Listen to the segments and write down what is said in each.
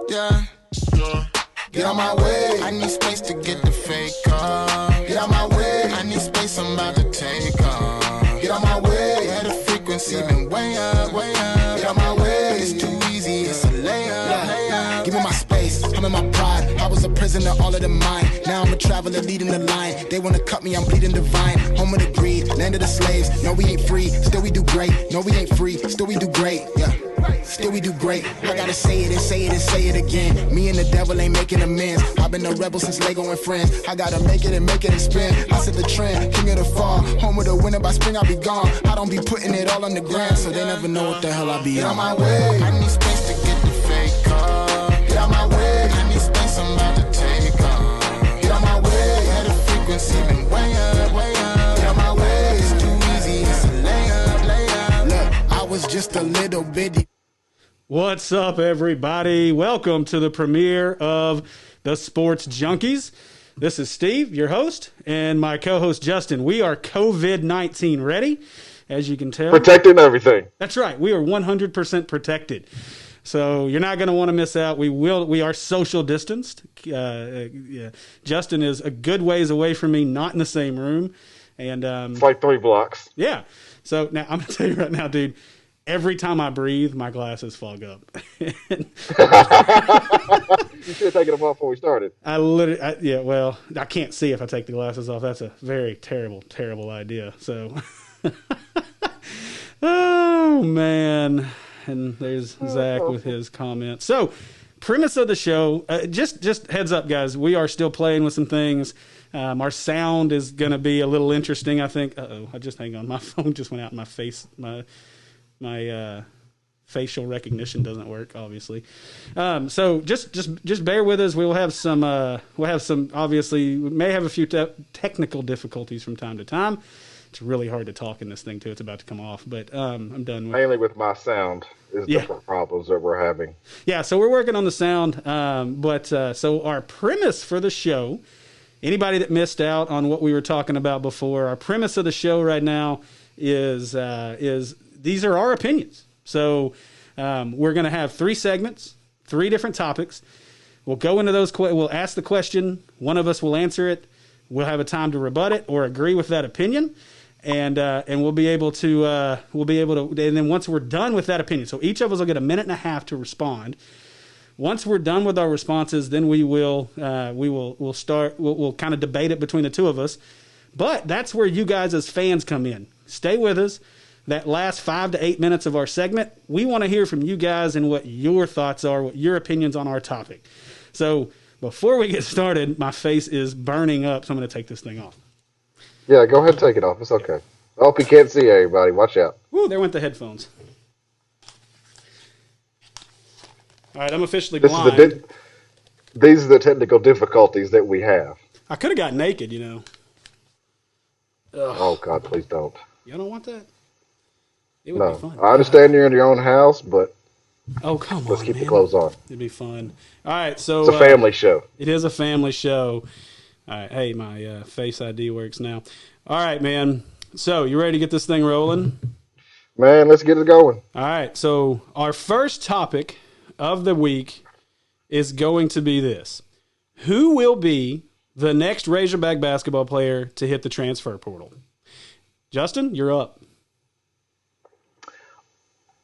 Yeah. Get out my way. I need space to get the fake off. Get out my way. I need space, I'm about to take off. Get out my way. Yeah, the frequency been way up, way up. Get out my way. It's too easy, it's a layup. Give me my space, I'm in my pride. I was a prisoner, all of the mind. Now I'm a traveler leading the line. They wanna cut me, I'm bleeding divine. Home of the greed, land of the slaves. No, we ain't free, still we do great. No, we ain't free, still we do great. Yeah. Still we do great. I gotta say it and say it and say it again. Me and the devil ain't making amends. I've been a rebel since Lego and friends. I gotta make it and spin. I set the trend, king of the fall. Home of the winter, by spring I'll be gone. I don't be putting it all on the ground, so they never know what the hell I be on. Get out my way. I need space to get the fake off. Get out my way. I need space, I'm about to take off. Get out my way. Yeah, the frequency been way up, way up. Get out my way. It's too easy, it's a layup. Look, I was just a little bitty. What's up, everybody? Welcome to the premiere of the Sports Junkies. This is Steve, your host, and my co-host Justin. We are COVID-19 ready, as you can tell. Protecting everything. That's right. We are 100% protected. So you're not going to want to miss out. We are social distanced. Justin is a good ways away from me, not in the same room. And it's like 3 blocks. Yeah. So now I'm going to tell you right now, dude. Every time I breathe, my glasses fog up. You should have taken them off before we started. I can't see if I take the glasses off. That's a very terrible, terrible idea. So, oh, man. And there's Zach with his comment. So, premise of the show, just heads up, guys. We are still playing with some things. Our sound is going to be a little interesting, I think. Hang on. My phone just went out in my face. My facial recognition doesn't work, obviously. So just bear with us. We'll have some. Obviously, we may have a few technical difficulties from time to time. It's really hard to talk in this thing too. It's about to come off, but I'm done. Mainly with my sound is the problems that we're having. Yeah, so we're working on the sound. So our premise for the show. Anybody that missed out on what we were talking about before, our premise of the show right now is these are our opinions. So we're going to have 3 segments, 3 different topics. We'll go into those. We'll ask the question. One of us will answer it. We'll have a time to rebut it or agree with that opinion, and we'll be able to. And then once we're done with that opinion, so each of us will get a minute and a half to respond. Once we're done with our responses, then we'll kind of debate it between the two of us. But that's where you guys as fans come in. Stay with us. That last 5 to 8 minutes of our segment, we want to hear from you guys and what your thoughts are, what your opinions on our topic. So before we get started, my face is burning up, so I'm going to take this thing off. Yeah, go ahead and take it off. It's okay. I hope you can't see everybody. Watch out. Ooh, there went the headphones. All right, I'm officially blind. These are the technical difficulties that we have. I could have got naked, you know. Ugh. Oh, God, please don't. You don't want that? It would be fun. I understand you're in your own house, but let's keep the clothes on. It'd be fun. All right, so it's a family show. It is a family show. All right, hey, my Face ID works now. All right, man. So you ready to get this thing rolling? Man, let's get it going. All right, so our first topic of the week is going to be this: who will be the next Razorback basketball player to hit the transfer portal? Justin, you're up.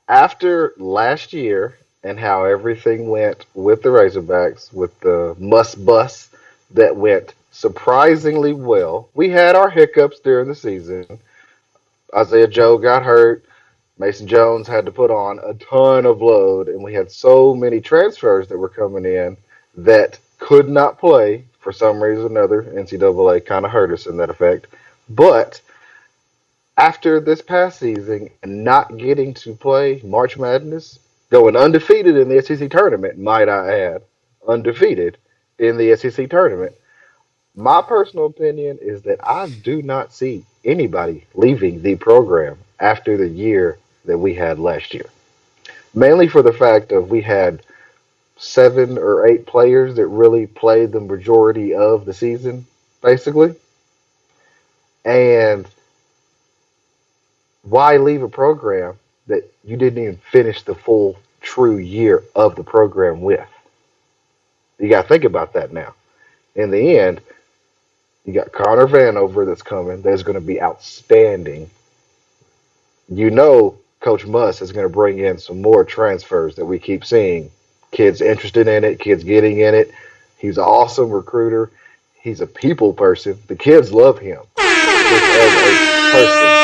After last year and how everything went with the Razorbacks, with the must-bus that went surprisingly well, we had our hiccups during the season. Isaiah Joe got hurt. Mason Jones had to put on a ton of load, and we had so many transfers that were coming in that could not play for some reason or another. NCAA kind of hurt us in that effect. But after this past season and not getting to play March Madness, going undefeated in the SEC tournament, might I add, undefeated in the SEC tournament, my personal opinion is that I do not see anybody leaving the program after the year that we had last year. Mainly for the fact of we had 7 or 8 players that really played the majority of the season, basically. And why leave a program that you didn't even finish the full true year of the program with. You got to think about that now. In the end, you got Connor Vanover that's coming. That's going to be outstanding. You know, Coach Muss is going to bring in some more transfers that we keep seeing. Kids interested in it, kids getting in it. He's an awesome recruiter. He's a people person. The kids love him just as a person.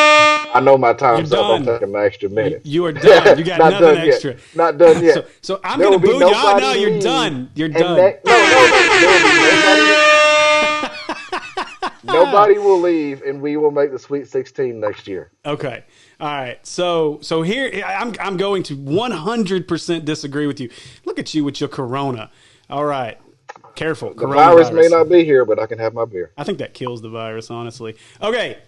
I know my You're time's up. I'm done. taking my extra minute. You are done. You got Not nothing done extra. yet. Not done yet. So I'm There going will to be boo you. Oh, nobody no, you're leave, done. You're and done. no. There will be nobody will leave, and we will make the Sweet 16 next year. Okay. All right. So here I'm going to 100% disagree with you. Look at you with your corona. All right. Careful. The virus may not be here, but I can have my beer. I think that kills the virus, honestly. Okay.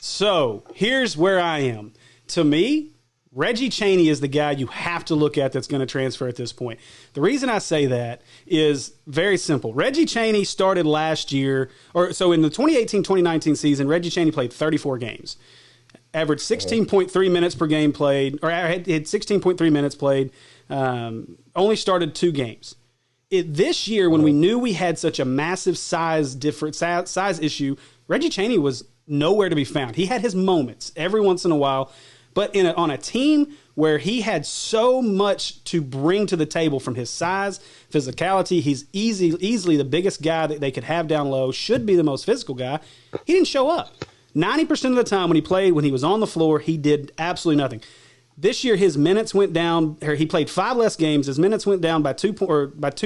So here's where I am. To me, Reggie Chaney is the guy you have to look at that's going to transfer at this point. The reason I say that is very simple. Reggie Chaney started last year, so in the 2018-2019 season, Reggie Chaney played 34 games. Averaged 16.3 minutes per game played, or had 16.3 minutes played, only started 2 games. This year, when we knew we had such a massive size issue, Reggie Chaney was nowhere to be found. He had his moments every once in a while, but on a team where he had so much to bring to the table from his size, physicality, he's easily the biggest guy that they could have down low, should be the most physical guy. He didn't show up. 90% of the time when he was on the floor, he did absolutely nothing. This year, his minutes went down. He played 5 less games. His minutes went down by 2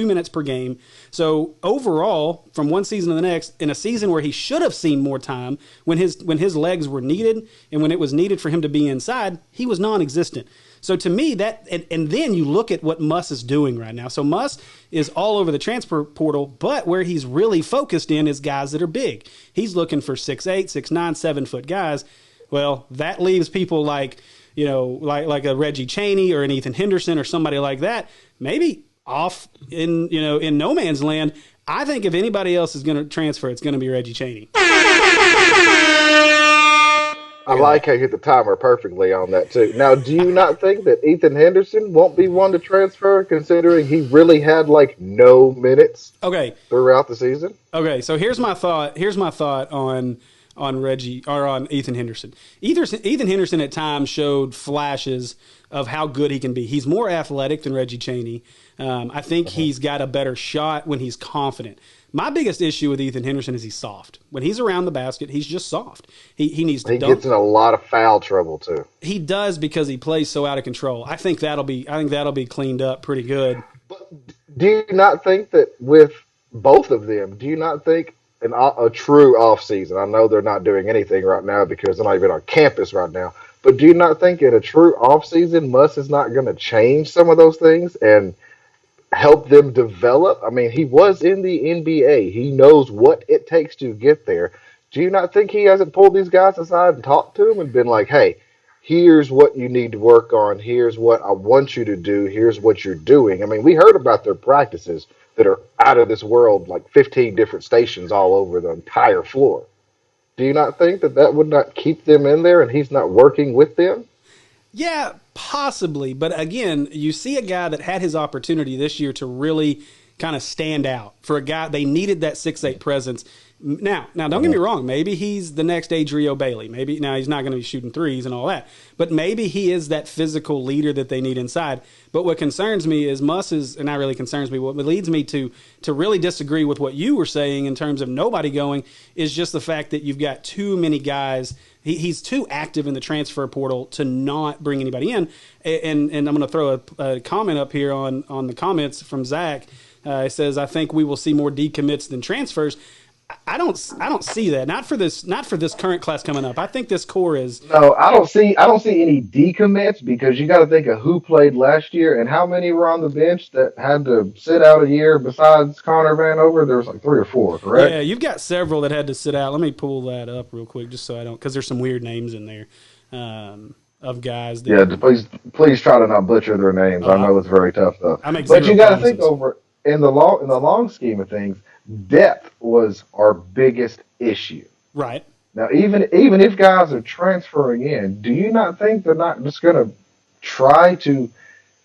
minutes per game. So overall, from one season to the next, in a season where he should have seen more time, when his legs were needed and when it was needed for him to be inside, he was non-existent. So to me, and then you look at what Muss is doing right now. So Muss is all over the transfer portal, but where he's really focused in is guys that are big. He's looking for 6'8", 6'9", 7-foot guys. Well, that leaves people like a Reggie Chaney or an Ethan Henderson or somebody like that, maybe off in no man's land. I think if anybody else is going to transfer, it's going to be Reggie Chaney. I like how you hit the timer perfectly on that, too. Now, do you not think that Ethan Henderson won't be one to transfer, considering he really had, no minutes throughout the season? Okay, so here's my thought on Reggie or on Ethan Henderson. Ethan Henderson at times showed flashes of how good he can be. He's more athletic than Reggie Chaney. I think he's got a better shot when he's confident. My biggest issue with Ethan Henderson is he's soft. When he's around the basket, he's just soft. He needs to He gets in a lot of foul trouble too. He does because he plays so out of control. I think that'll be cleaned up pretty good. But do you not think that with both of them, do you not think a true off season? I know they're not doing anything right now because they're not even on campus right now. But do you not think in a true off season, Muss is not going to change some of those things and help them develop? I mean, he was in the NBA. He knows what it takes to get there. Do you not think he hasn't pulled these guys aside and talked to them and been like, hey, here's what you need to work on. Here's what I want you to do. Here's what you're doing. I mean, we heard about their practices that are out of this world, like 15 different stations all over the entire floor. Do you not think that would not keep them in there and he's not working with them? Yeah, possibly. But again, you see a guy that had his opportunity this year to really kind of stand out. For a guy, they needed that 6'8" presence. Now, don't get me wrong. Maybe he's the next Adrio Bailey. Maybe now he's not going to be shooting threes and all that. But maybe he is that physical leader that they need inside. But what concerns me is and not really concerns me, what leads me to really disagree with what you were saying in terms of nobody going is just the fact that you've got too many guys. He's too active in the transfer portal to not bring anybody in. And I'm going to throw a comment up here on the comments from Zach. It says, I think we will see more decommits than transfers. I don't see that. Not for this current class coming up. I think this core is. No, I don't see any decommits because you got to think of who played last year and how many were on the bench that had to sit out a year besides Connor Vanover. There was like 3 or 4, correct? Yeah, you've got several that had to sit out. Let me pull that up real quick just so I don't, because there's some weird names in there of guys. Please try to not butcher their names. I know it's very tough though. But you got to think over in the long scheme of things. Depth was our biggest issue. Right. Now, even if guys are transferring in, do you not think they're not just going to try to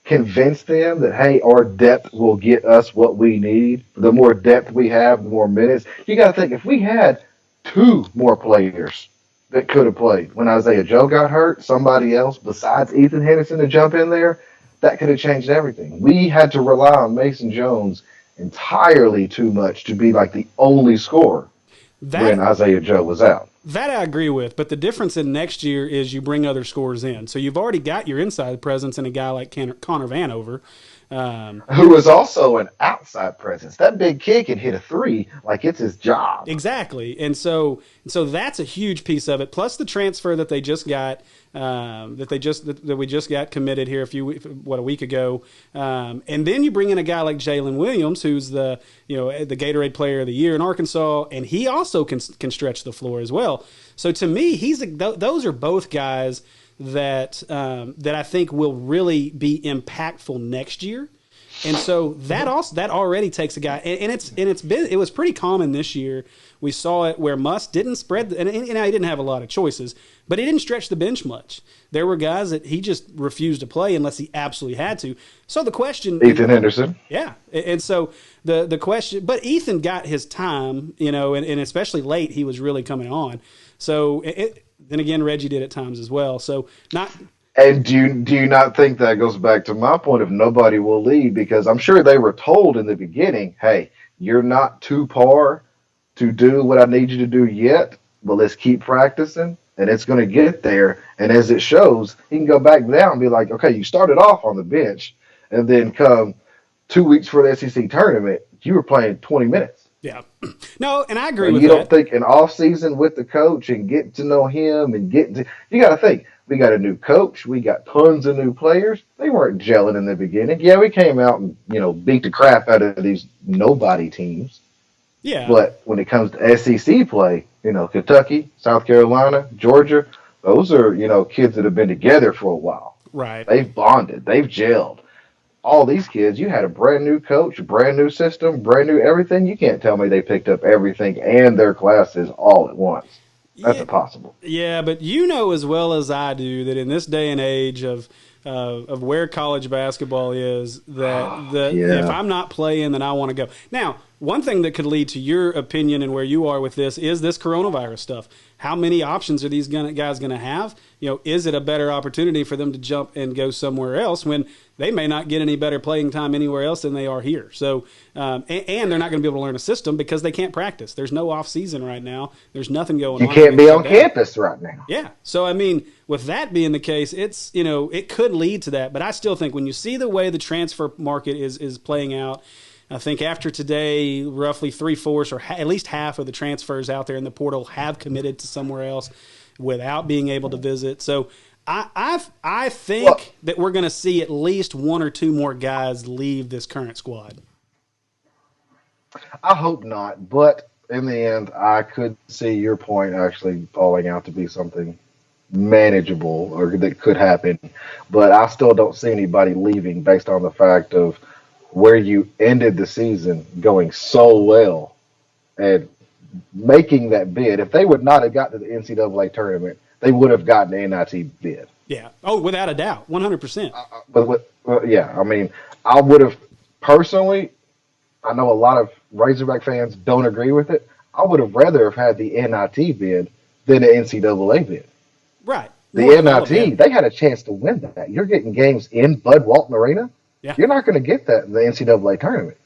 convince them that, hey, our depth will get us what we need. The more depth we have, the more minutes. You got to think, if we had two more players that could have played when Isaiah Joe got hurt, somebody else besides Ethan Henderson to jump in there, that could have changed everything. We had to rely on Mason Jones entirely too much to be like the only scorer when Isaiah Joe was out. That I agree with, but the difference in next year is you bring other scorers in. So you've already got your inside presence in a guy like Connor Vanover. Who is also an outside presence. That big kid can hit a three like it's his job. Exactly, and so that's a huge piece of it. Plus the transfer that they just got, that we just got committed here a week ago, and then you bring in a guy like Jalen Williams, who's the Gatorade Player of the Year in Arkansas, and he also can stretch the floor as well. So to me, those are both guys that I think will really be impactful next year. And so that already takes a guy, and it was pretty common this year. We saw it where Muss didn't spread, and he didn't have a lot of choices, but he didn't stretch the bench much. There were guys that he just refused to play unless he absolutely had to. So the question, Ethan Henderson, yeah, and so the question, but Ethan got his time, and especially late, he was really coming on. So then again, Reggie did at times as well. So not. And do you not think that goes back to my point of nobody will lead? Because I'm sure they were told in the beginning, hey, you're not too par to do what I need you to do yet, but let's keep practicing, and it's going to get there. And as it shows, he can go back down and be like, okay, you started off on the bench, and then come 2 weeks for the SEC tournament, you were playing 20 minutes. Yeah. No, and I agree with you that. You don't think an off season with the coach and getting to know him and you got to think, we got a new coach. We got tons of new players. They weren't gelling in the beginning. Yeah, we came out and, beat the crap out of these nobody teams. Yeah. But when it comes to SEC play, Kentucky, South Carolina, Georgia, those are, kids that have been together for a while. Right. They've bonded. They've gelled. All these kids, you had a brand new coach, a brand new system, brand new everything. You can't tell me they picked up everything and their classes all at once. That's impossible. Yeah, but as well as I do that in this day and age of where college basketball is, if I'm not playing, then I want to go. Now, one thing that could lead to your opinion and where you are with this is this coronavirus stuff. How many options are these guys going to have? Is it a better opportunity for them to jump and go somewhere else when they may not get any better playing time anywhere else than they are here? So, and they're not going to be able to learn a system because they can't practice. There's no off season right now. There's nothing going on. You can't be on campus right now. Yeah. So, with that being the case, it's, it could lead to that. But I still think when you see the way the transfer market is playing out, I think after today, roughly 3/4 or at least half of the transfers out there in the portal have committed to somewhere else without being able to visit. So I think that we're going to see at least one or two more guys leave this current squad. I hope not, but in the end, I could see your point actually falling out to be something manageable or that could happen. But I still don't see anybody leaving based on the fact of where you ended the season going so well and making that bid. If they would not have gotten to the NCAA tournament, they would have gotten the NIT bid. Yeah. Oh, without a doubt, 100%. I would have personally. I know a lot of Razorback fans don't agree with it. I would have rather have had the NIT bid than the NCAA bid. Right. The NIT, they had a chance to win that. You're getting games in Bud Walton Arena. Yeah. You're not going to get that in the NCAA tournament.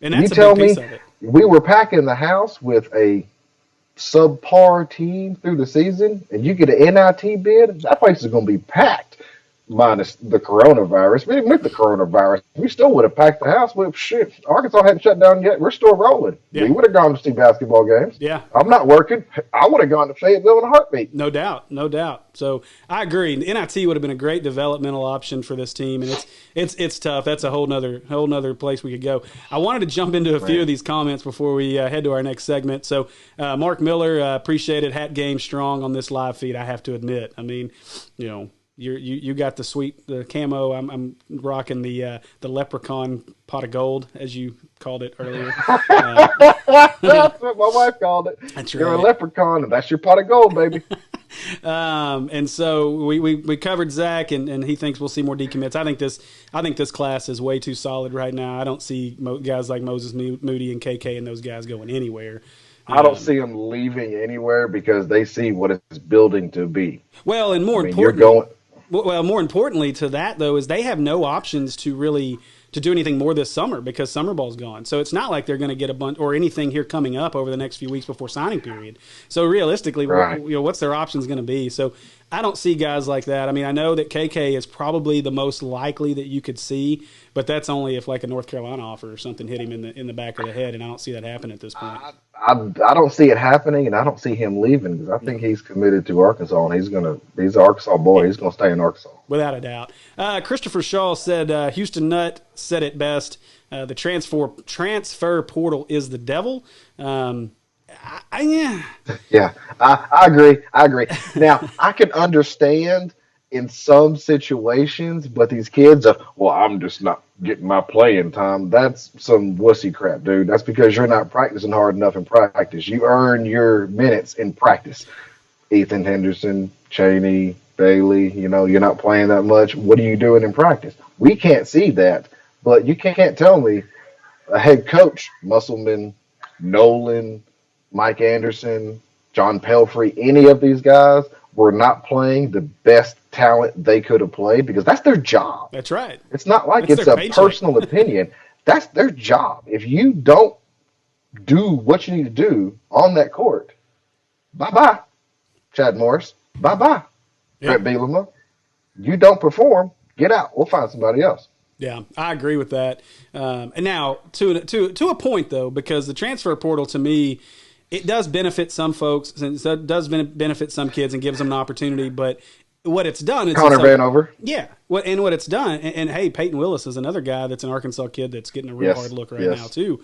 And that's you tell me piece of it. We were packing the house with a subpar team through the season, and you get an NIT bid, that place is going to be packed, minus the coronavirus. But even with the coronavirus, we still would have packed the house. Well, shit, Arkansas hadn't shut down yet. We're still rolling. Yeah. We would have gone to see basketball games. Yeah. I'm not working. I would have gone to Fayetteville in a heartbeat. No doubt. So I agree. NIT would have been a great developmental option for this team, and it's tough. That's a whole nother place we could go. I wanted to jump into a few of these comments before we head to our next segment. So Mark Miller, appreciated Hat Game strong on this live feed, I have to admit. You got the camo. I'm rocking the leprechaun pot of gold, as you called it earlier. That's what my wife called it. That's You're a right. leprechaun, and that's your pot of gold, baby. And so we covered Zach, and he thinks we'll see more decommits. I think this class is way too solid right now. I don't see guys like Moses Moody and KK and those guys going anywhere. I don't see them leaving anywhere because they see what it's building to be. Well, and more You're importantly, going. well, more importantly to that though is they have no options to really to do anything more this summer because summer ball's gone. So it's not like they're going to get a bunch or anything here coming up over the next few weeks before signing period. So realistically, Right. what's their options going to be? So I don't see guys like that. I mean, I know that KK is probably the most likely that you could see, but that's only if like a North Carolina offer or something hit him in the back of the head, and I don't see that happen at this point. I don't see it happening, and I don't see him leaving because I think he's committed to Arkansas, and he's an Arkansas boy. He's gonna stay in Arkansas. Without a doubt. Christopher Shaw said, Houston Nutt said it best. The transfer portal is the devil. Yeah. Yeah, I agree. Now, I can understand in some situations, but these kids are, well, I'm just not getting my playing time. That's some wussy crap, dude. That's because you're not practicing hard enough in practice. You earn your minutes in practice. Ethan Henderson, Cheney, Bailey, you're not playing that much. What are you doing in practice? We can't see that, but you can't tell me a head coach, Musselman, Nolan, Mike Anderson, John Pelfrey, any of these guys were not playing the best talent they could have played because that's their job. That's right. It's not like That's it's their a paycheck. personal opinion. That's their job. If you don't do what you need to do on that court, bye-bye, Chad Morris. Bye-bye, Yeah. Brett Bielema. You don't perform, get out. We'll find somebody else. Yeah, I agree with that. And now, to a point, though, because the transfer portal, to me, it does benefit some folks, and it does benefit some kids and gives them an opportunity, but what it's done is Connor Vanover. Yeah, what it's done, and hey, Peyton Willis is another guy that's an Arkansas kid that's getting a real hard look right now too.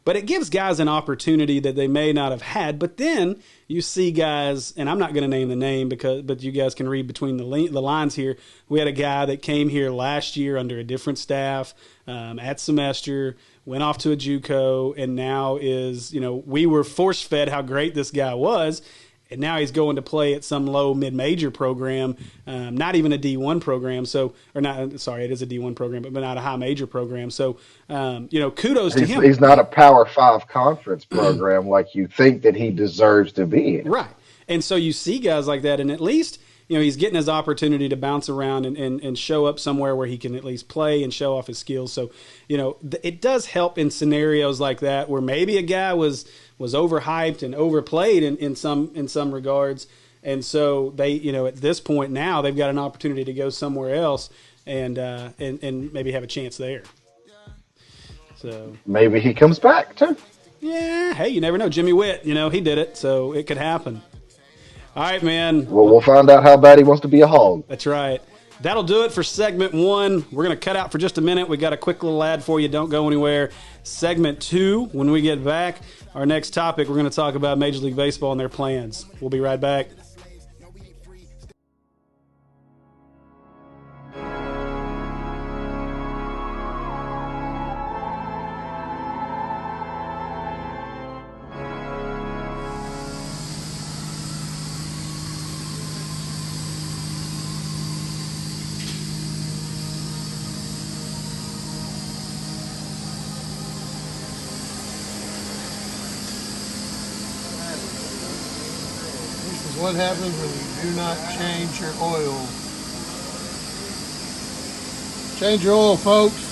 But it gives guys an opportunity that they may not have had. But then you see guys, and I'm not going to name the name but you guys can read between the lines here. We had a guy that came here last year under a different staff at semester, went off to a JUCO, and now is, we were force fed how great this guy was. And now he's going to play at some low mid-major program, not even a D1 program. So, or not, sorry, it is a D1 program, but not a high major program. So, kudos to him. He's not a Power 5 conference program like you think that he deserves to be in. Right. And so you see guys like that, and at least, he's getting his opportunity to bounce around and show up somewhere where he can at least play and show off his skills. So, it does help in scenarios like that where maybe a guy was overhyped and overplayed in some regards. And so they, at this point now they've got an opportunity to go somewhere else and maybe have a chance there. So maybe he comes back too. Yeah. Hey, you never know. Jimmy Witt, he did it, so it could happen. All right, man. Well, we'll find out how bad he wants to be a Hog. That's right. That'll do it for segment 1. We're going to cut out for just a minute. We got a quick little ad for you. Don't go anywhere. Segment 2, when we get back, our next topic, we're going to talk about Major League Baseball and their plans. We'll be right back. What happens when you do not change your oil? Change your oil, folks.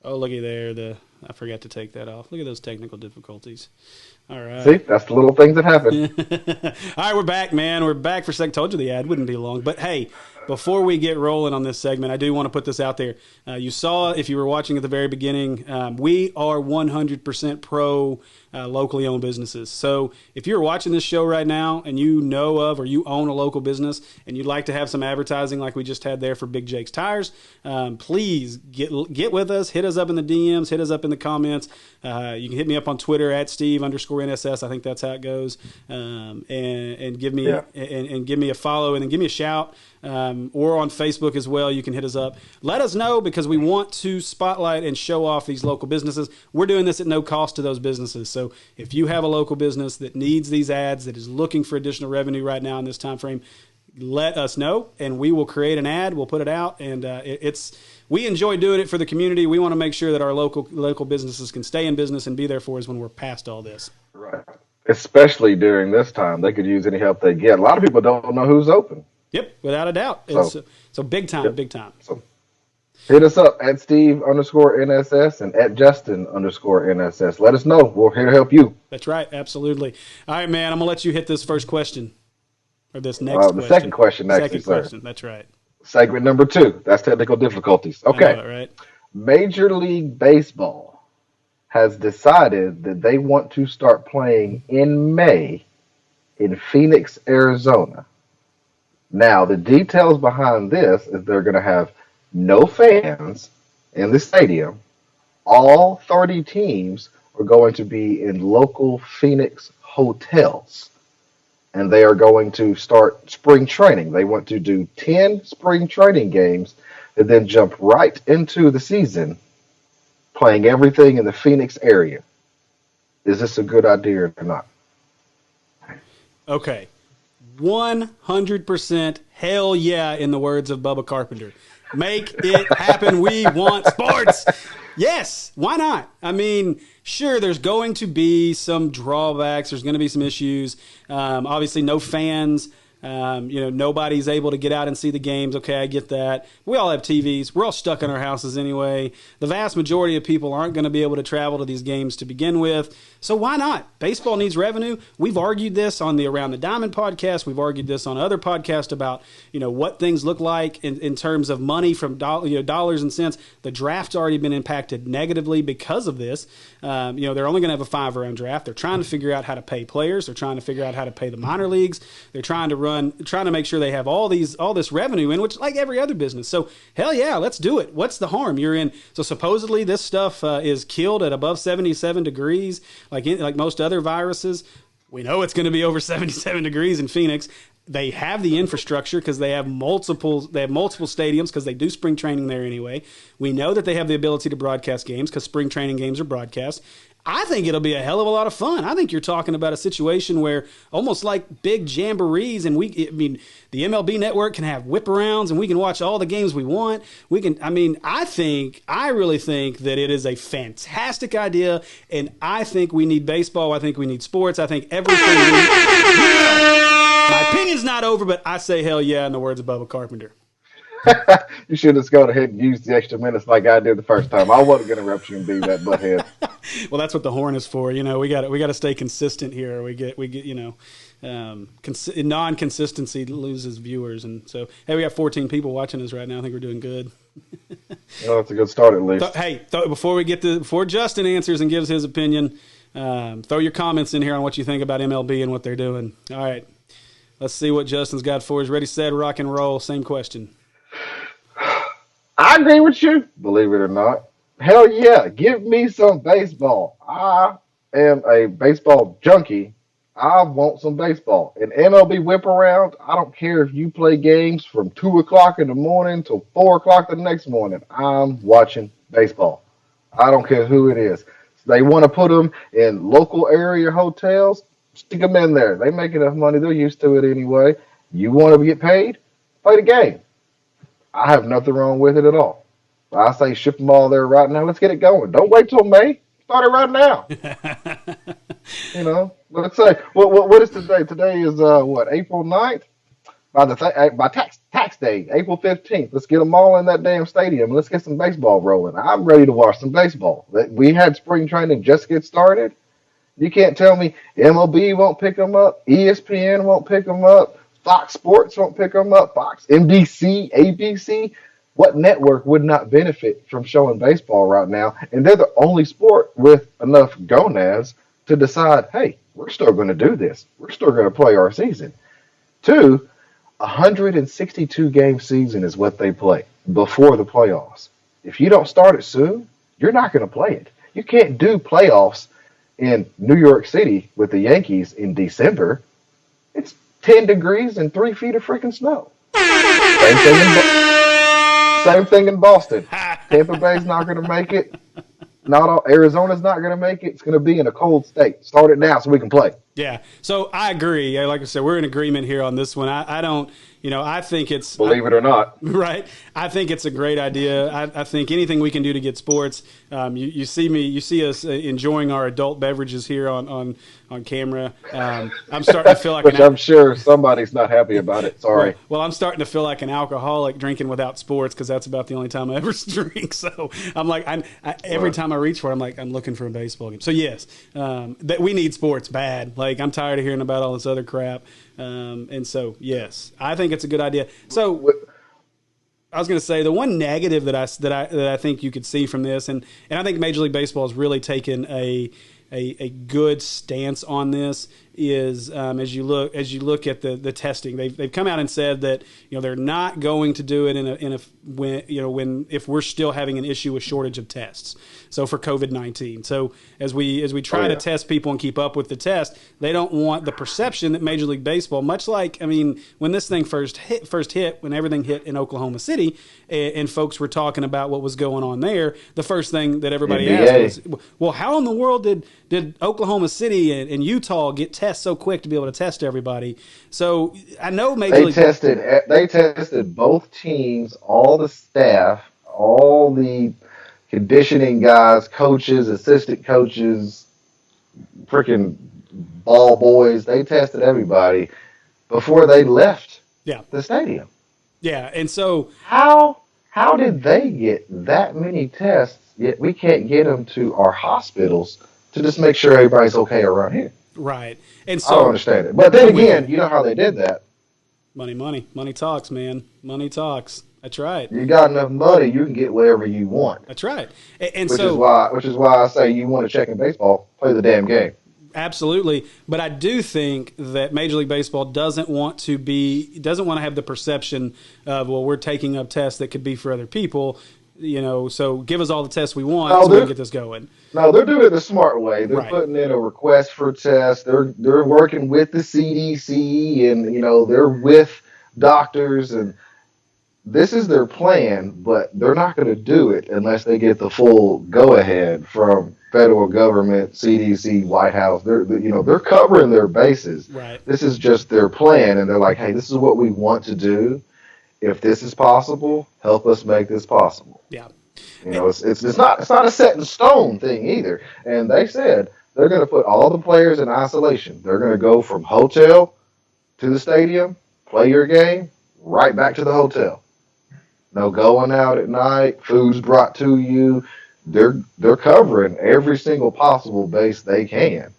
Oh, looky there. I forgot to take that off. Look at those technical difficulties. All right. See, that's the little things that happen. All right, we're back, man. We're back for a second. Told you the ad wouldn't be long. But, hey, before we get rolling on this segment, I do want to put this out there. You saw, if you were watching at the very beginning, we are 100% pro locally owned businesses. So if you're watching this show right now and you know of or you own a local business and you'd like to have some advertising like we just had there for Big Jake's Tires, please get with us. Hit us up in the DMs. Hit us up in the comments. You can hit me up on Twitter at Steve_NSS. I think that's how it goes. And give me and give me a follow and then give me a shout. Or on Facebook as well. You can hit us up. Let us know because we want to spotlight and show off these local businesses. We're doing this at no cost to those businesses. So if you have a local business that needs these ads, that is looking for additional revenue right now in this time frame, let us know and we will create an ad. We'll put it out, and we enjoy doing it for the community. We want to make sure that our local businesses can stay in business and be there for us when we're past all this. Right. Especially during this time, they could use any help they get. A lot of people don't know who's open. Yep, without a doubt. So big time, big time. So hit us up at Steve_NSS and at Justin_NSS. Let us know. We're here to help you. That's right, absolutely. All right, man, I'm going to let you hit this first question. Or this next question. The second question next. Second question, that's right. Segment number 2. That's technical difficulties. Okay. All right. Major League Baseball has decided that they want to start playing in May in Phoenix, Arizona. Now, the details behind this is they're going to have no fans in the stadium. All 30 teams are going to be in local Phoenix hotels. And they are going to start spring training. They want to do 10 spring training games and then jump right into the season playing everything in the Phoenix area. Is this a good idea or not? Okay. 100% hell yeah, in the words of Bubba Carpenter. Make it happen. We want sports. Yes, why not? I mean, sure, there's going to be some drawbacks. There's going to be some issues. Obviously, no fans. Nobody's able to get out and see the games. Okay, I get that. We all have TVs. We're all stuck in our houses anyway. The vast majority of people aren't going to be able to travel to these games to begin with. So why not? Baseball needs revenue. We've argued this on the Around the Diamond podcast. We've argued this on other podcasts about, what things look like in terms of money from dollars and cents. The draft's already been impacted negatively because of this. They're only going to have a 5-round draft. They're trying to figure out how to pay players. They're trying to figure out how to pay the minor leagues. They're trying to make sure they have all this revenue in, which like every other business. So hell yeah, let's do it. What's the harm? You're in. So supposedly this stuff is killed at above 77 degrees, like most other viruses. We know it's going to be over 77 degrees in Phoenix. They have the infrastructure because they have multiple stadiums because they do spring training there anyway. We know that they have the ability to broadcast games because spring training games are broadcast. I think it'll be a hell of a lot of fun. I think you're talking about a situation where almost like big jamborees, and the MLB network can have whip arounds and we can watch all the games we want. I really think that it is a fantastic idea, and I think we need baseball. I think we need sports. I think everything. My opinion's not over, but I say hell yeah in the words of Bubba Carpenter. You should have gone ahead and used the extra minutes like I did the first time. I wasn't going to interrupt you and be that butthead. Well, that's what the horn is for. We got to stay consistent here. We get non-consistency loses viewers, and so hey, we got 14 people watching us right now. I think we're doing good. Well, that's a good start at least. Before Justin answers and gives his opinion, throw your comments in here on what you think about MLB and what they're doing. All right, let's see what Justin's got for us. Ready, set, rock and roll. Same question. I agree with you, believe it or not. Hell yeah, give me some baseball. I am a baseball junkie. I want some baseball. An MLB whip around, I don't care if you play games from 2 o'clock in the morning till 4 o'clock the next morning. I'm watching baseball. I don't care who it is. They want to put them in local area hotels, stick them in there. They make enough money. They're used to it anyway. You want to get paid? Play the game. I have nothing wrong with it at all. I say ship them all there right now. Let's get it going. Don't wait till May. Start it right now. Let's say what is today? Today is April 9th? By tax day, April 15th. Let's get them all in that damn stadium. Let's get some baseball rolling. I'm ready to watch some baseball. We had spring training just get started. You can't tell me MLB won't pick them up, ESPN won't pick them up, Fox Sports won't pick them up. Fox, NBC, ABC. What network would not benefit from showing baseball right now? And they're the only sport with enough gonads to decide, hey, we're still going to do this. We're still going to play our season. Two, 162 game season is what they play before the playoffs. If you don't start it soon, you're not going to play it. You can't do playoffs in New York City with the Yankees in December. It's 10 degrees and 3 feet of freaking snow. Same thing in Boston. Tampa Bay's not going to make it. Not all, Arizona's not going to make it. It's going to be in a cold state. Start it now so we can play. Yeah. So I agree. Like I said, we're in agreement here on this one. I don't, I think it's. Believe it or not. Right. I think it's a great idea. I think anything we can do to get sports. You see us enjoying our adult beverages here on camera. I'm starting to feel like I'm sure somebody's not happy about it. Sorry. Well, I'm starting to feel like an alcoholic drinking without sports because that's about the only time I ever drink. So I'm like, every time I reach for it, I'm looking for a baseball game. So yes, that we need sports bad. Like I'm tired of hearing about all this other crap. And so yes, I think it's a good idea. So I was going to say the one negative that I think you could see from this, and I think Major League Baseball has really taken a good stance on this is as you look at the testing, they've come out and said that they're not going to do it if we're still having an issue with shortage of tests. So for COVID-19, so as we try to test people and keep up with the test, they don't want the perception that Major League Baseball, much like when this thing first hit, when everything hit in Oklahoma City, and folks were talking about what was going on there, the first thing that everybody asked was, well, how in the world did Oklahoma City and Utah get tests so quick to be able to test everybody? So I know they tested both teams, all the staff, all the conditioning guys, coaches, assistant coaches, freaking ball boys. They tested everybody before they left the stadium. Yeah, and so how did they get that many tests, yet we can't get them to our hospitals to just make sure everybody's okay around here? Right. And so I don't understand it. But then again, you know how they did that. Money talks, man. Money talks. That's right. You got enough money, you can get whatever you want. That's right. Which is why I say you want to check in baseball, play the damn game. Absolutely, but I do think that Major League Baseball doesn't want to have the perception of, well, we're taking up tests that could be for other people. So give us all the tests we want so we can get this going. No, they're doing it the smart way. They're right. putting in a request for tests. They're working with the CDC, and they're with doctors, and this is their plan. But they're not going to do it unless they get the full go ahead from federal government, CDC, White House. They're covering their bases. Right. This is just their plan, and they're like, hey, this is what we want to do. If this is possible, help us make this possible. Yeah. It's not a set in stone thing either. And they said they're going to put all the players in isolation. They're going to go from hotel to the stadium, play your game, right back to the hotel. No going out at night, food's brought to you. They're covering every single possible base they can.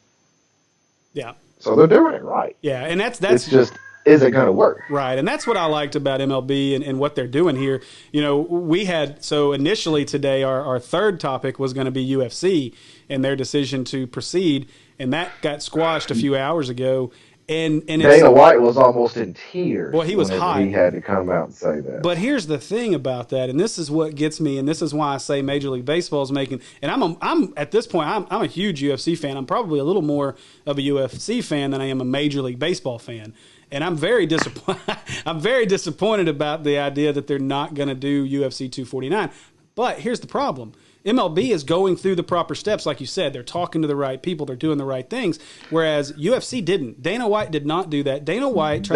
Yeah. So they're doing it right. Yeah, and that's it's just, is it going to work? Right, and that's what I liked about MLB and what they're doing here. Initially today our third topic was going to be UFC and their decision to proceed, and that got squashed a few hours ago. And Dana White was almost in tears. Well, he was hot. He had to come out and say that. But here's the thing about that, and this is what gets me, and this is why I say Major League Baseball is making. And I'm at this point, I'm a huge UFC fan. I'm probably a little more of a UFC fan than I am a Major League Baseball fan. And I'm very disappointed. I'm very disappointed about the idea that they're not going to do UFC 249. But here's the problem. MLB is going through the proper steps, like you said. They're talking to the right people. They're doing the right things, whereas UFC didn't. Dana White did not do that. Dana White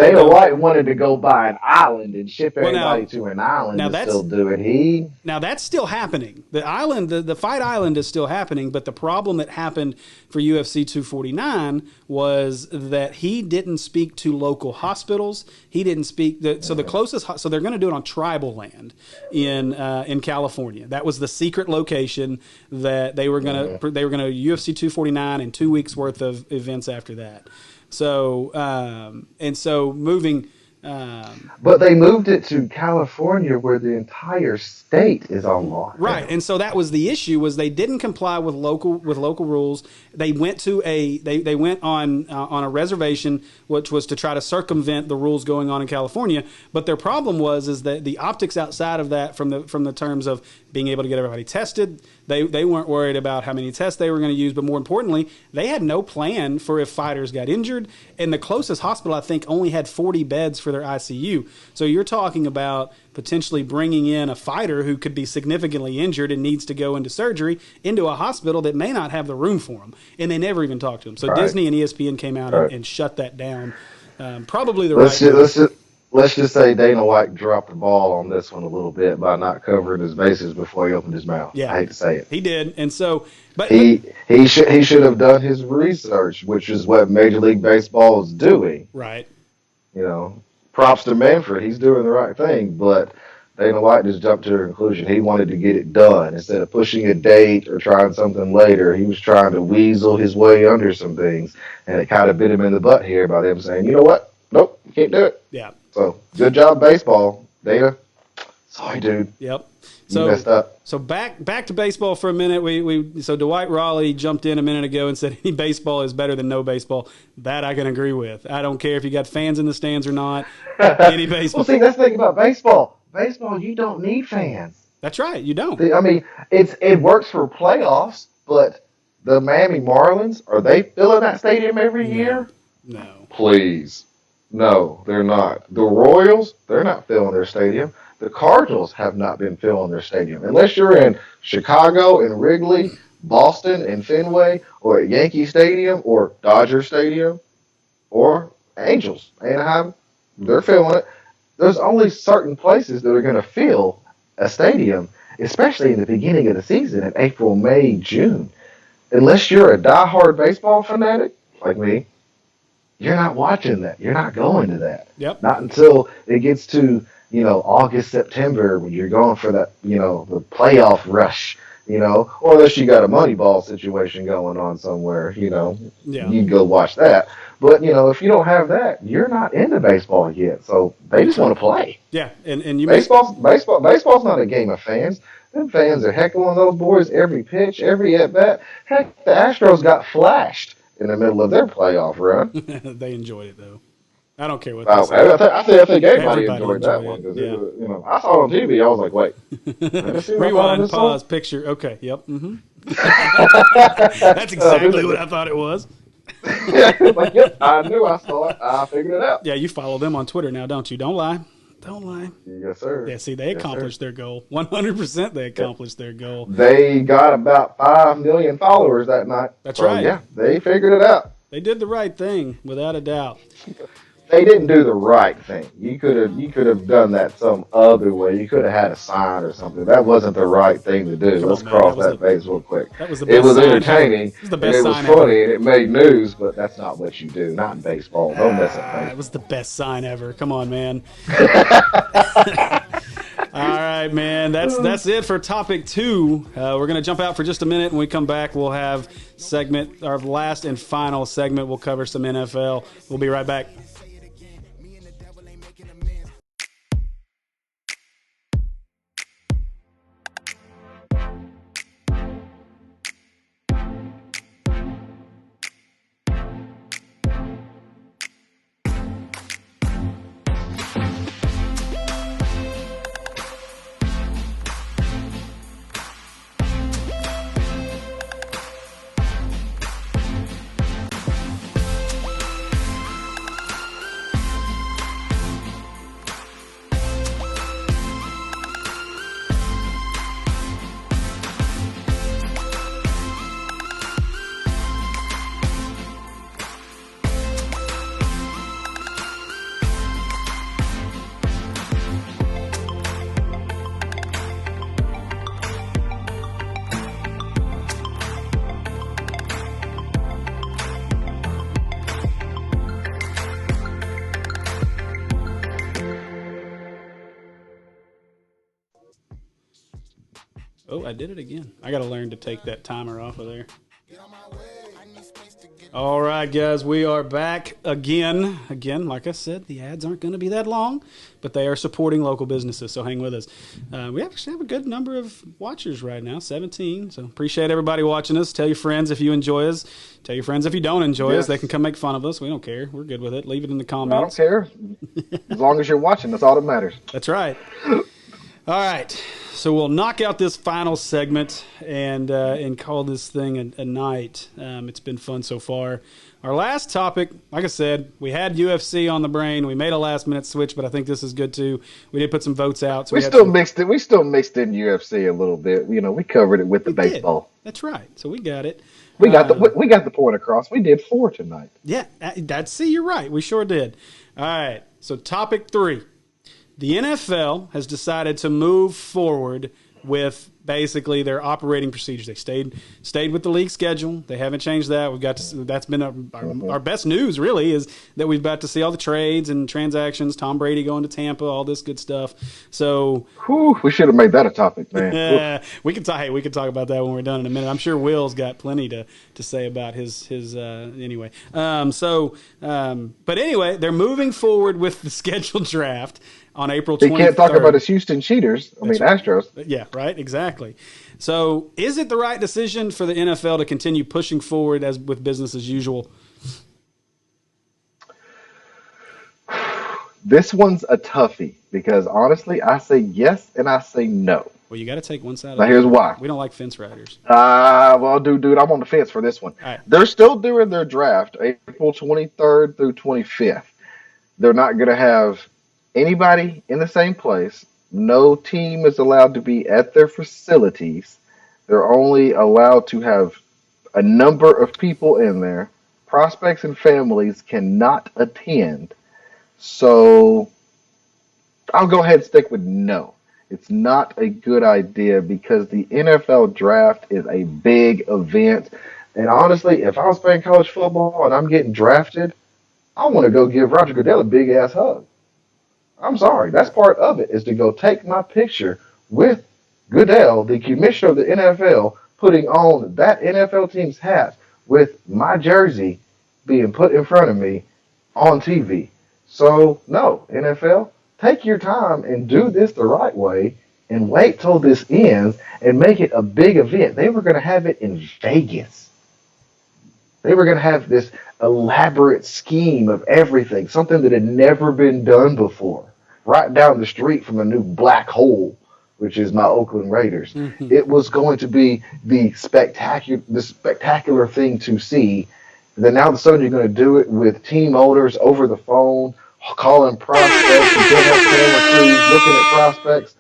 wanted to go buy an island and ship everybody to an island now to still do it. Now, that's still happening. The island, the Fight Island is still happening, but the problem that happened for UFC 249 was that he didn't speak to local hospitals. He didn't speak so they're going to do it on tribal land in California. That was the secret location that they were going to UFC 249 and 2 weeks worth of events after that. So moving But they moved it to California, where the entire state is on lockdown. Right, and so that was the issue: was they didn't comply with local rules. They went to they went on a reservation, which was to try to circumvent the rules going on in California. But their problem is that the optics outside of that, from the terms of being able to get everybody tested, they weren't worried about how many tests they were going to use. But more importantly, they had no plan for if fighters got injured. And the closest hospital, I think, only had 40 beds for their ICU. So you're talking about potentially bringing in a fighter who could be significantly injured and needs to go into surgery into a hospital that may not have the room for him. And they never even talked to him. So Right. Disney and ESPN came out Right. and shut that down. Probably the Let's right just, let's just say Dana White dropped the ball on this one a little bit by not covering his bases before he opened his mouth. Yeah. I hate to say it. He did. And so, but He should have done his research, which is what Major League Baseball is doing. right. You know, props to Manfred. He's doing the right thing, but Dana White just jumped to the conclusion he wanted to get it done instead of pushing a date or trying something later. He was trying to weasel his way under some things, and it kind of bit him in the butt here by them saying, "You know what? Nope, you can't do it." Yeah. So good job, baseball, Dana. Sorry, dude. Yep. You messed up. So back to baseball for a minute. So Dwight Raleigh jumped in a minute ago and said any baseball is better than no baseball. That I can agree with. I don't care if you got fans in the stands or not. Any baseball. Well, see, that's the thing about baseball. Baseball, you don't need fans. That's right. You don't. I mean, it works for playoffs, but the Miami Marlins, are they filling that stadium every year? No. Please. No, they're not. The Royals, they're not filling their stadium. The Cardinals have not been filling their stadium. Unless you're in Chicago and Wrigley, Boston and Fenway, or at Yankee Stadium, or Dodger Stadium, or Angels, Anaheim, they're filling it. There's only certain places that are going to fill a stadium, especially in the beginning of the season in April, May, June. Unless you're a diehard baseball fanatic like me, you're not watching that. You're not going to that. Yep. Not until it gets to, August, September, when you're going for that, the playoff rush, or unless you got a Moneyball situation going on somewhere, Yeah. you'd go watch that. But, if you don't have that, you're not into baseball yet. So they just want to play. Yeah. And you Baseball's not a game of fans. Them fans are heckling those boys every pitch, every at bat. Heck, the Astros got flashed in the middle of their playoff run. they enjoyed it though. I don't care what I they say. think everybody Everybody enjoyed that enjoyed one it, because I saw it on TV. I was like, wait, let me see what I thought of Rewind, this pause, one. picture. Okay. Yep. That's exactly what I thought it was. Like, yep, I knew I saw it. I figured it out. Yeah, you follow them on Twitter now, don't you? Don't lie. Don't lie. Yes, sir. Yeah, see, they accomplished their goal. 100% they accomplished their goal. They got about 5 million followers that night. That's right. Yeah, they figured it out. They did the right thing, without a doubt. They didn't do the right thing. You could have done that some other way. You could have had a sign or something. That wasn't the right thing to do. Come Let's on, man. cross That was that base real quick. That was the It best was sign entertaining. ever. It was the And best it was sign funny and it made news, but that's not what you do. Not in baseball. Don't mess up baseball. It was the best sign ever. Come on, man. All right, man. That's it for topic 2. We're going to jump out for just a minute. When we come back, we'll have our last and final segment. We'll cover some NFL. We'll be right back. Oh, I did it again. I got to learn to take that timer off of there. All right, guys, we are back again. Again, like I said, the ads aren't going to be that long, but they are supporting local businesses, so hang with us. We actually have a good number of watchers right now, 17. So appreciate everybody watching us. Tell your friends if you enjoy us. Tell your friends if you don't enjoy us. They can come make fun of us. We don't care. We're good with it. Leave it in the comments. I don't care. As long as you're watching, that's all that matters. That's right. All right. So we'll knock out this final segment and call this thing a night. It's been fun so far. Our last topic, like I said, we had UFC on the brain. We made a last-minute switch, but I think this is good too. We did put some votes out. So we still mixed it. We still mixed in UFC a little bit. You know, we covered it with the baseball. That's right. So we got it. We got the point across. We did 4 tonight. Yeah, see, you're right. We sure did. All right. So topic 3. The NFL has decided to move forward with basically their operating procedures. They stayed with the league schedule. They haven't changed that. We've got to, that's been our best news, really, is that we've got to see all the trades and transactions. Tom Brady going to Tampa, all this good stuff. So we should have made that a topic, man. we can talk about that when we're done in a minute. I'm sure Will's got plenty to say about his anyway. But anyway, they're moving forward with the scheduled draft on April 23rd. They can't talk about his Houston Cheaters. Astros. Yeah, right, exactly. So is it the right decision for the NFL to continue pushing forward as with business as usual? This one's a toughie because, honestly, I say yes and I say no. Well, you got to take one side. Now, here's why. We don't like fence riders. Well, dude, I'm on the fence for this one. Right. They're still doing their draft April 23rd through 25th. They're not going to have anybody in the same place. No team is allowed to be at their facilities. They're only allowed to have a number of people in there. Prospects and families cannot attend. So I'll go ahead and stick with no. It's not a good idea because the NFL draft is a big event. And honestly, if I was playing college football and I'm getting drafted, I want to go give Roger Goodell a big-ass hug. I'm sorry. That's part of it, is to go take my picture with Goodell, the commissioner of the NFL, putting on that NFL team's hat with my jersey being put in front of me on TV. So, no, NFL, take your time and do this the right way and wait till this ends and make it a big event. They were going to have it in Vegas. They were going to have this elaborate scheme of everything, something that had never been done before, right down the street from a new black hole, which is my Oakland Raiders. Mm-hmm. It was going to be the spectacular thing to see. Then now all of a sudden you're going to do it with team owners over the phone, calling prospects, and camera crews looking at prospects.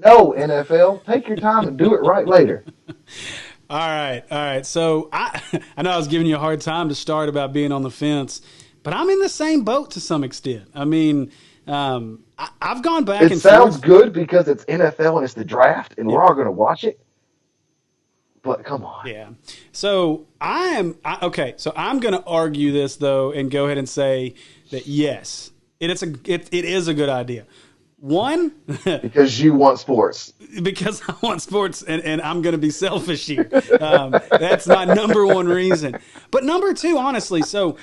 No, NFL, take your time and do it right later. All right. So I know I was giving you a hard time to start about being on the fence, but I'm in the same boat to some extent. I mean, I've gone back and forth. It sounds good because it's NFL and it's the draft, and we're all going to watch it. But come on. Yeah. So So I'm going to argue this though, and go ahead and say that yes, it is a good idea. One, because you want sports. Because I want sports, and I'm going to be selfish here. That's my number one reason. But number two, honestly, so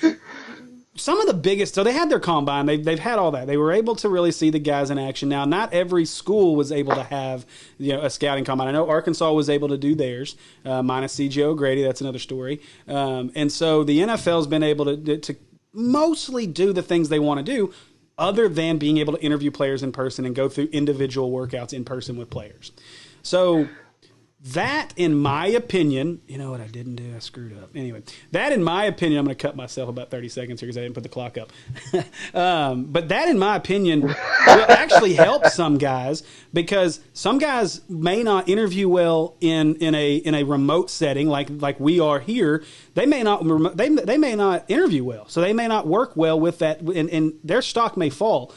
some of the biggest, so they had their combine, they've had all that. They were able to really see the guys in action. Now, not every school was able to have a scouting combine. I know Arkansas was able to do theirs, minus C.J. O'Grady. That's another story. And so the NFL's been able to mostly do the things they want to do, other than being able to interview players in person and go through individual workouts in person with players. So that, in my opinion, you know what I didn't do? I screwed up. Anyway, that, in my opinion, I'm going to cut myself about 30 seconds here because I didn't put the clock up. But that, in my opinion, will actually help some guys, because some guys may not interview well in a remote setting like we are here. They may not interview well, so they may not work well with that, and their stock may fall.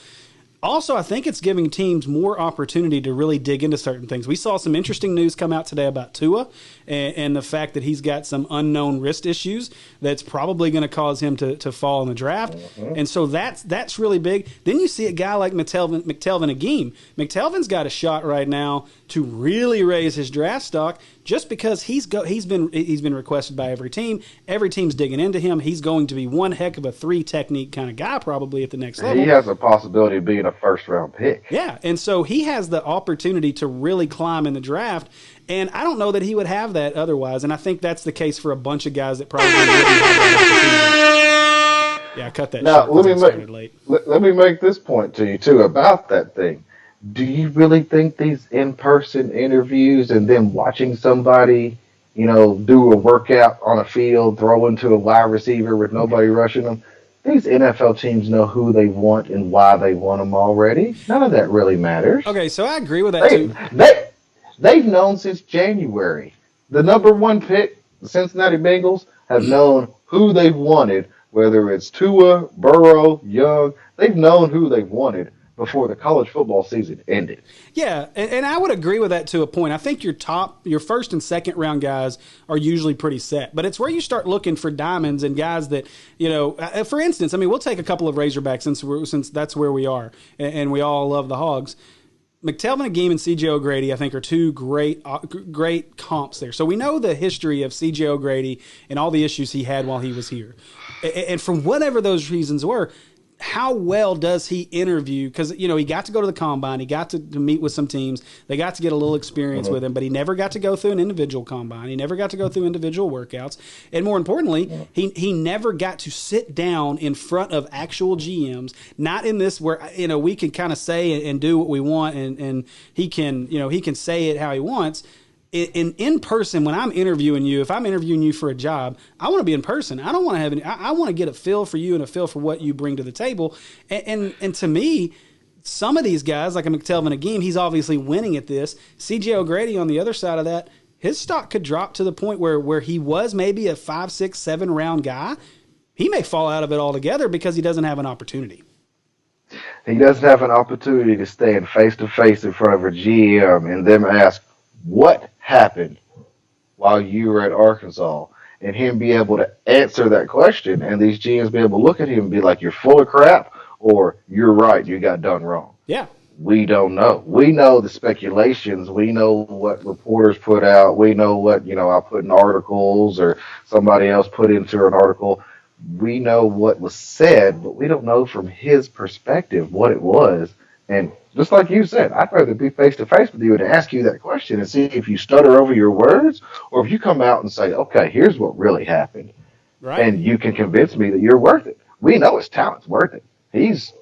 Also, I think it's giving teams more opportunity to really dig into certain things. We saw some interesting news come out today about Tua and the fact that he's got some unknown wrist issues that's probably going to cause him to fall in the draft. Mm-hmm. And so that's really big. Then you see a guy like McTelvin Agim. McTelvin's got a shot right now to really raise his draft stock just because he's been requested by every team. Every team's digging into him. He's going to be one heck of a 3 technique kind of guy probably at the next level. He has a possibility of being a first-round pick. Yeah, and so he has the opportunity to really climb in the draft, and I don't know that he would have that otherwise, and I think that's the case for a bunch of guys that probably wouldn't have that opportunity. Yeah, cut that now, short. let me make this point to you, too, about that thing. Do you really think these in-person interviews and then watching somebody, do a workout on a field, throw into a wide receiver with nobody rushing them, these NFL teams know who they want and why they want them already? None of that really matters. Okay, so I agree with that, too. They've known since January. The number 1 pick, the Cincinnati Bengals, have known who they've wanted, whether it's Tua, Burrow, Young. They've known who they've wanted before the college football season ended. Yeah, and I would agree with that to a point. I think your first and second round guys are usually pretty set, but it's where you start looking for diamonds and guys that, for instance, I mean, we'll take a couple of Razorbacks since that's where we are, and we all love the Hogs. McTelvin Agim and C.J. O'Grady, I think, are 2 great comps there. So we know the history of C.J. O'Grady and all the issues he had while he was here. And from whatever those reasons were, how well does he interview? Because, he got to go to the combine. He got to meet with some teams. They got to get a little experience with him, but he never got to go through an individual combine. He never got to go through individual workouts. And more importantly, he never got to sit down in front of actual GMs, not in this where, we can kind of say and do what we want and he can say it how he wants. In person, when I'm interviewing you, if I'm interviewing you for a job, I want to be in person. I don't want to have any. I want to get a feel for you and a feel for what you bring to the table. And to me, some of these guys, like a McTelvin Agim, he's obviously winning at this. C.J. O'Grady on the other side of that, his stock could drop to the point where he was maybe a 5, 6, 7 round guy. He may fall out of it altogether because he doesn't have an opportunity. He doesn't have an opportunity to stand face to face in front of a GM and them ask, what happened while you were at Arkansas, and him be able to answer that question, and these GMs be able to look at him and be like, you're full of crap, or you're right, you got done wrong. Yeah. We don't know. We know the speculations. We know what reporters put out. We know what, I put in articles or somebody else put into an article. We know what was said, but we don't know from his perspective what it was. And just like you said, I'd rather be face-to-face with you and ask you that question and see if you stutter over your words or if you come out and say, okay, here's what really happened. Right. And you can convince me that you're worth it. We know his talent's worth it. He's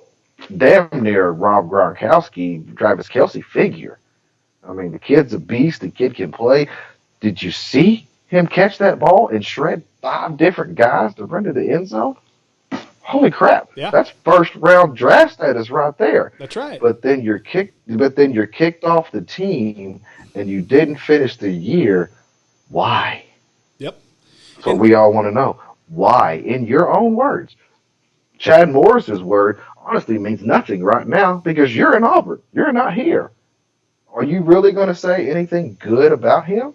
damn near Rob Gronkowski, Travis Kelce figure. I mean, the kid's a beast. The kid can play. Did you see him catch that ball and shred 5 different guys to run to the end zone? Holy crap! Yeah. That's first round draft status right there. That's right. But then you're kicked off the team, and you didn't finish the year. Why? Yep. So we all want to know why. In your own words, Chad Morris's word honestly means nothing right now because you're in Auburn. You're not here. Are you really going to say anything good about him?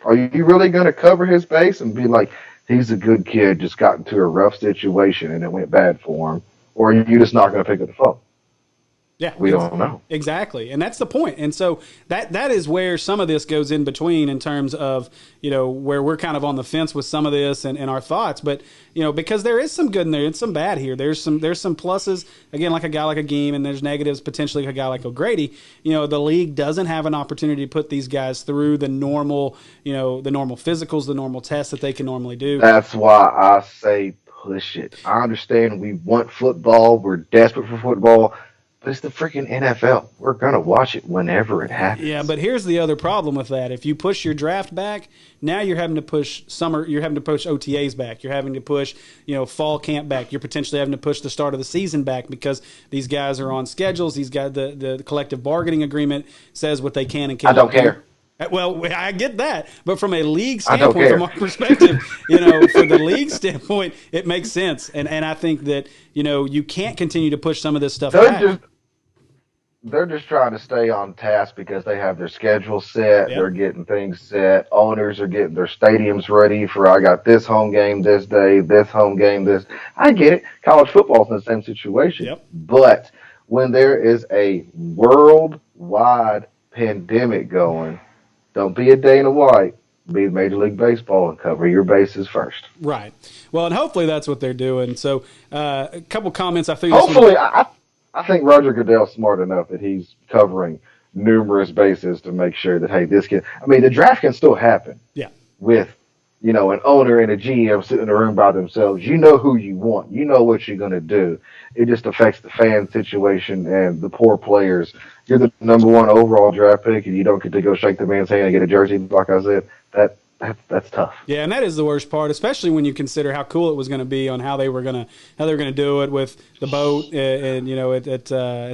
Are you really going to cover his base and be like, he's a good kid, just got into a rough situation and it went bad for him? Or are you just not going to pick up the phone? Yeah, we don't know. Exactly. And that's the point. And so that is where some of this goes in between in terms of, where we're kind of on the fence with some of this and our thoughts. But, because there is some good in there and some bad here. There's some pluses, again, like a guy like Agim, and there's negatives potentially like a guy like O'Grady. The league doesn't have an opportunity to put these guys through the normal, the normal physicals, the normal tests that they can normally do. That's why I say push it. I understand we want football. We're desperate for football. But it's the freaking NFL. We're going to watch it whenever it happens. Yeah, but here's the other problem with that. If you push your draft back, now you're having to push OTAs back. You're having to push, fall camp back. You're potentially having to push the start of the season back because these guys are on schedules. These guys, the collective bargaining agreement says what they can and can't do. I don't care. Well, I get that, but from a league standpoint, from our perspective, for the league standpoint, it makes sense. And I think that, you can't continue to push some of this stuff back. They're just trying to stay on task because they have their schedule set. Yep. They're getting things set. Owners are getting their stadiums ready for, I got this home game this day, this home game this. I get it. College football's in the same situation. Yep. But when there is a worldwide pandemic going, Don't be a Dana White. Be Major League Baseball and cover your bases first. Right. Well, and hopefully that's what they're doing. So, a couple comments. I think. Hopefully, I think Roger Goodell's smart enough that he's covering numerous bases to make sure that, hey, this can. I mean, the draft can still happen. Yeah. With, an owner and a GM sitting in a room by themselves. You know who you want. You know what you're going to do. It just affects the fan situation and the poor players. You're the number one overall draft pick, and you don't get to go shake the man's hand and get a jersey. Like I said, that's tough. Yeah, and that is the worst part, especially when you consider how cool it was going to be on how they were going to do it with the boat and at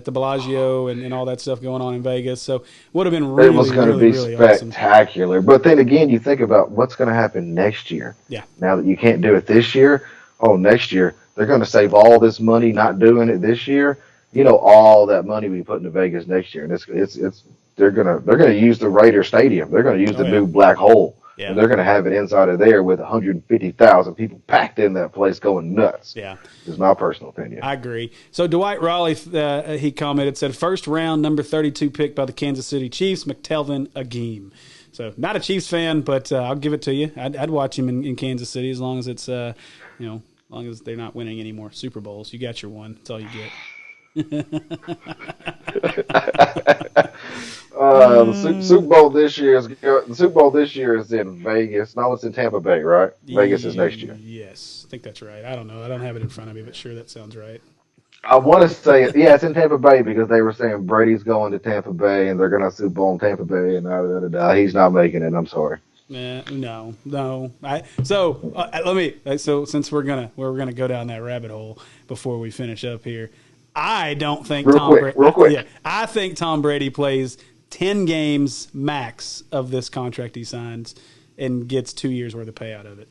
the Bellagio and all that stuff going on in Vegas. So would have been really, it was going to be really spectacular. Awesome. But then again, you think about what's going to happen next year. Yeah. Now that you can't do it this year, next year they're going to save all this money not doing it this year. All that money we put into Vegas next year, and it's they're gonna use the Raider Stadium. They're gonna use the new black hole. Yeah. And they're going to have it inside of there with 150,000 people packed in that place going nuts. Yeah. Is my personal opinion. I agree. So Dwight Raleigh, he commented, said, first round, number 32 pick by the Kansas City Chiefs, McTelvin Agim. So not a Chiefs fan, but I'll give it to you. I'd watch him in Kansas City as long as it's, as long as they're not winning any more Super Bowls. You got your one. That's all you get. The Super Bowl this year is in Vegas. No, it's in Tampa Bay, right? Vegas is next year. Yes, I think that's right. I don't know. I don't have it in front of me, but sure, that sounds right. I want to say it's in Tampa Bay because they were saying Brady's going to Tampa Bay and they're going to Super Bowl in Tampa Bay and he's not making it. I'm sorry. No. So since we're gonna go down that rabbit hole before we finish up here, I don't think real quick. Yeah, I think Tom Brady plays 10 games max of this contract he signs and gets 2 years worth of pay out of it.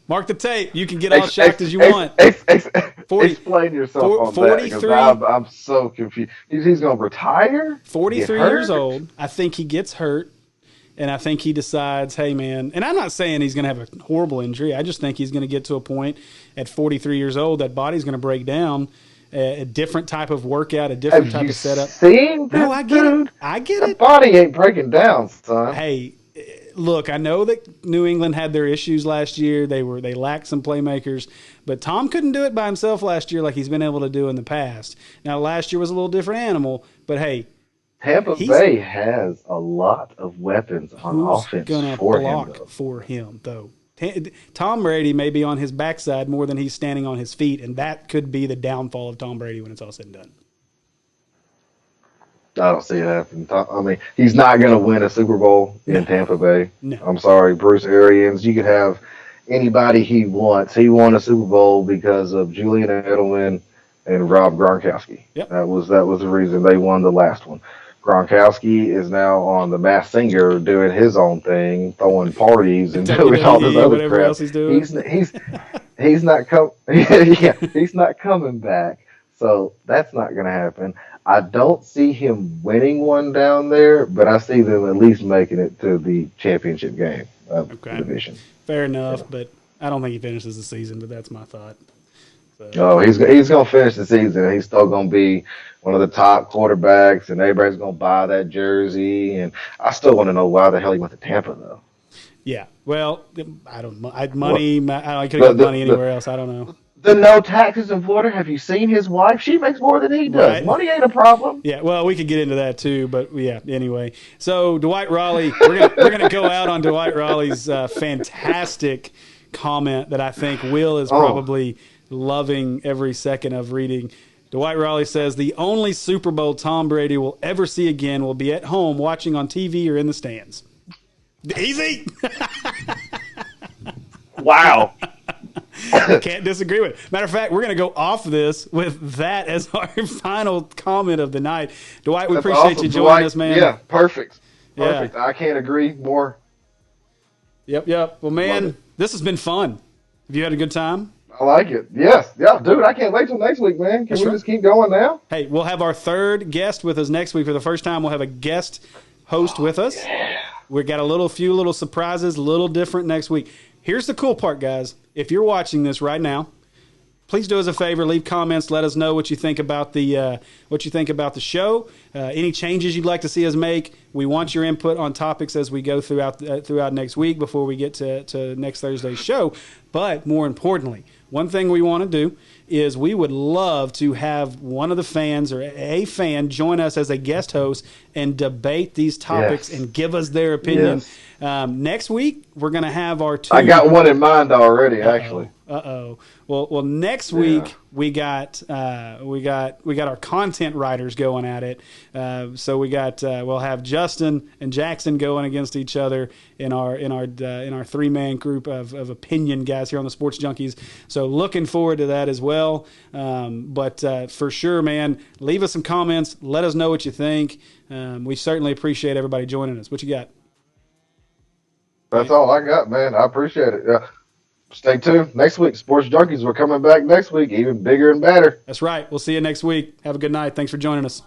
Mark the tape. You can get all shocked as you want. Explain yourself on 43, that because I'm so confused. He's going to retire? 43 years old. I think he gets hurt. And I think he decides, hey, man, and I'm not saying he's going to have a horrible injury. I just think he's going to get to a point at 43 years old that body's going to break down, a different type of workout, a different type of setup. No, I get it. I get it. The body ain't breaking down, son. Hey, look, I know that New England had their issues last year. They lacked some playmakers, but Tom couldn't do it by himself last year like he's been able to do in the past. Now, last year was a little different animal, but hey, Tampa Bay has a lot of weapons on offense for him, though. Tom Brady may be on his backside more than he's standing on his feet, and that could be the downfall of Tom Brady when it's all said and done. I don't see it happening. I mean, he's not going to win a Super Bowl in Tampa Bay. No. I'm sorry, Bruce Arians. You could have anybody he wants. He won a Super Bowl because of Julian Edelman and Rob Gronkowski. Yep. That was the reason they won the last one. Gronkowski is now on The Masked Singer doing his own thing, throwing parties and doing all this other crap. Else he's doing. He's not he's not coming back. So that's not going to happen. I don't see him winning one down there, but I see them at least making it to the championship game of the division. Fair enough, but I don't think he finishes the season, but that's my thought. So. Oh, he's going to finish the season. He's still going to be one of the top quarterbacks, and everybody's going to buy that jersey. And I still want to know why the hell he went to Tampa, though. Yeah, well, I don't. I could have got money anywhere else. I don't know. The no taxes in Florida. Have you seen his wife? She makes more than he does. Right. Money ain't a problem. Yeah, well, we could get into that too, but yeah. Anyway, so Dwight Raleigh, we're gonna go out on Dwight Raleigh's fantastic comment that I think Will is probably loving every second of reading. Dwight Raleigh says the only Super Bowl Tom Brady will ever see again will be at home watching on TV or in the stands. Easy. Wow. Can't disagree with it. Matter of fact, we're going to go off this with that as our final comment of the night. Dwight, we appreciate you joining us, man. Yeah, perfect. Yeah. I can't agree more. Yep. Well, man, this has been fun. Have you had a good time? I like it. Yes. Yeah, dude, I can't wait till next week, man. Can we just keep going now? Hey, we'll have our third guest with us next week. For the first time, we'll have a guest host with us. Yeah. We've got a few little surprises, a little different next week. Here's the cool part, guys. If you're watching this right now, please do us a favor, leave comments, let us know what you think about the show. Any changes you'd like to see us make. We want your input on topics as we go throughout next week before we get to next Thursday's show. But more importantly, one thing we want to do is we would love to have one of the fans or a fan join us as a guest host and debate these topics and give us their opinion. Yes. Next week, we're going to have our two. I got one in mind already, actually. Well, next week we got our content writers going at it. So we'll have Justin and Jackson going against each other in our 3-man group of opinion guys here on the Sports Junkies. So looking forward to that as well. But for sure, man, leave us some comments. Let us know what you think. We certainly appreciate everybody joining us. What you got? That's all I got, man. I appreciate it. Stay tuned. Next week, Sports Junkies, we're coming back next week, even bigger and better. That's right. We'll see you next week. Have a good night. Thanks for joining us.